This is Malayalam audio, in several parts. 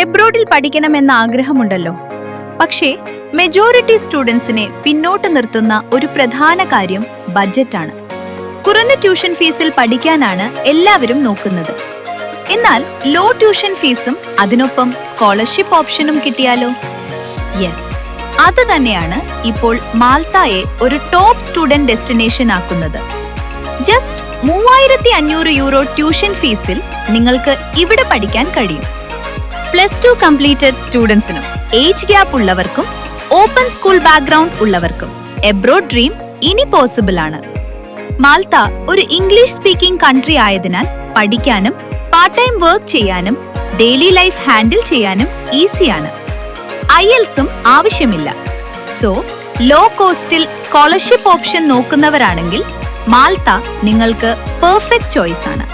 എബ്രോഡിൽ പഠിക്കണമെന്ന ആഗ്രഹമുണ്ടല്ലോ. പക്ഷേ മെജോറിറ്റി സ്റ്റുഡൻസിനെ പിന്നോട്ട് നിർത്തുന്ന ഒരു പ്രധാന കാര്യം ബഡ്ജറ്റാണ്. കുറഞ്ഞ ട്യൂഷൻ ഫീസിൽ പഠിക്കാനാണ് എല്ലാവരും നോക്കുന്നത്. എന്നാൽ ലോ ട്യൂഷൻ ഫീസും അതിനൊപ്പം സ്കോളർഷിപ്പ് ഓപ്ഷനും കിട്ടിയാലോ? യെസ്, അത് തന്നെയാണ് ഇപ്പോൾ മാൾത്തയെ ഒരു ടോപ്പ് സ്റ്റുഡന്റ് ഡെസ്റ്റിനേഷൻ ആക്കുന്നത്. ജസ്റ്റ് 3500 യൂറോ ട്യൂഷൻ ഫീസിൽ നിങ്ങൾക്ക് ഇവിടെ പഠിക്കാൻ കഴിയും. +2 കംപ്ലീറ്റഡ് സ്റ്റുഡൻസിനും ഏജ് ഗ്യാപ്പ് ഉള്ളവർക്കും ഓപ്പൺ സ്കൂൾ ബാക്ക്ഗ്രൗണ്ട് ഉള്ളവർക്കും എബ്രോഡ് ഡ്രീം ഇനി പോസിബിൾ ആണ്. മാൾത്ത ഒരു ഇംഗ്ലീഷ് സ്പീക്കിംഗ് കൺട്രി ആയതിനാൽ പഠിക്കാനും പാർട്ട് ടൈം വർക്ക് ചെയ്യാനും ഡെയിലി ലൈഫ് ഹാൻഡിൽ ചെയ്യാനും ഈസിയാണ്. IELTSഉം ആവശ്യമില്ല. സോ ലോ കോസ്റ്റിൽ സ്കോളർഷിപ്പ് ഓപ്ഷൻ നോക്കുന്നവരാണെങ്കിൽ മാൾത്ത നിങ്ങൾക്ക് പെർഫെക്റ്റ് ചോയ്സ് ആണ്.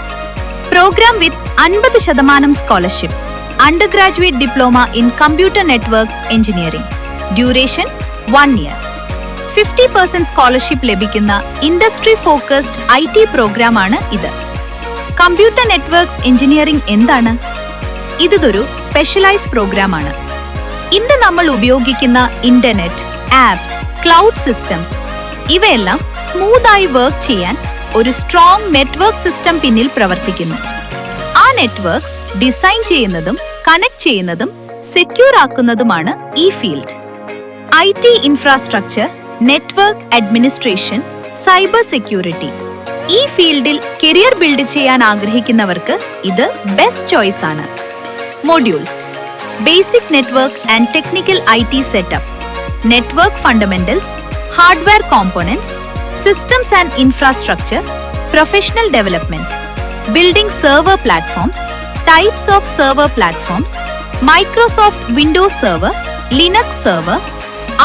Programme with 50% scholarship, undergraduate diploma in computer networks engineering, duration 1 year. 50% scholarship ലഭിക്കുന്ന ഇൻഡസ്ട്രി ഫോക്കസ്ഡ് IT പ്രോഗ്രാമാണ് ഇത്. കമ്പ്യൂട്ടർ നെറ്റ്വർക്ക്സ് എഞ്ചിനീയറിംഗ് എന്താണ്? ഇതൊരു സ്പെഷ്യലൈസ്ഡ് പ്രോഗ്രാമാണ്. ഇന്ന് നമ്മൾ ഉപയോഗിക്കുന്ന ഇന്റർനെറ്റ്, ആപ്സ്, ക്ലൗഡ് സിസ്റ്റംസ് ഇവയെല്ലാം സ്മൂത്തായി വർക്ക് ചെയ്യാൻ ഒരു സ്ട്രോങ് നെറ്റ്വർക്ക് സിസ്റ്റം പിന്നിൽ പ്രവർത്തിക്കുന്നു. ആ നെറ്റ്വർക്ക്സ് ഡിസൈൻ ചെയ്യുന്നതും കണക്ട് ചെയ്യുന്നതും സെക്യൂർ ആക്കുന്നതുമാണ് ഈ field. IT infrastructure, network administration, cyber security ഈ ഫീൽഡിൽ കരിയർ ബിൽഡ് ചെയ്യാൻ ആഗ്രഹിക്കുന്നവർക്ക് ഇത് ബെസ്റ്റ് ചോയ്സ് ആണ്. Modules: basic network and technical IT setup, network fundamentals, hardware components, systems and infrastructure, professional development, building server platforms, types of server platforms, Microsoft Windows Server, Linux Server,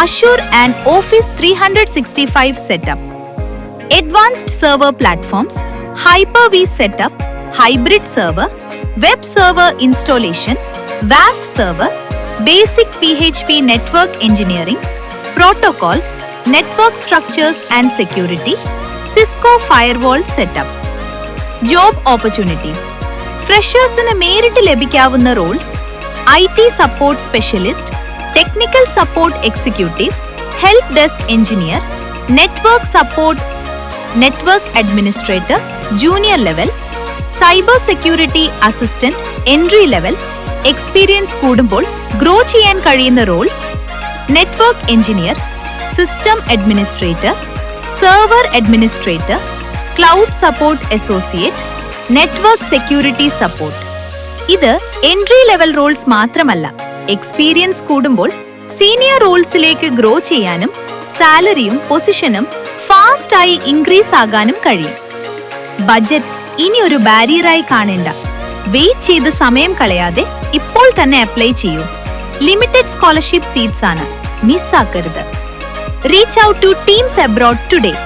Azure and Office 365 setup, advanced server platforms, Hyper-V setup, hybrid server, web server installation, WAF server, basic PHP network engineering, protocols, network structures and security, Cisco firewall setup. Job opportunities: ഫ്രഷേഴ്സിന് നേരിട്ട് ലഭിക്കാവുന്ന roles IT support specialist, technical support executive, help desk engineer, network support, network administrator junior level, cyber security assistant entry level. Experience കൂടുമ്പോൾ ഗ്രോ ചെയ്യാൻ കഴിയുന്ന roles network engineer, system administrator, server administrator, cloud support associate, network security support. ഇത് എൻട്രി ലെവൽ റോൾസ് മാത്രമല്ല, എക്സ്പീരിയൻസ് കൂടുമ്പോൾ സീനിയർ റോൾസിലേക്ക് ഗ്രോ ചെയ്യാനും സാലറിയും പൊസിഷനും ഫാസ്റ്റ് ആയി ഇൻക്രീസ് ആകാനും കഴിയും. ബഡ്ജറ്റ് ഇനി ഒരു ബാരിയറായി കാണേണ്ട. വെയിറ്റ് ചെയ്ത് സമയം കളയാതെ ഇപ്പോൾ തന്നെ അപ്ലൈ ചെയ്യൂ. ലിമിറ്റഡ് സ്കോളർഷിപ്പ് സീറ്റ്സ് ആണ്, മിസ്സാക്കരുത്. Reach out to Teams Abroad today.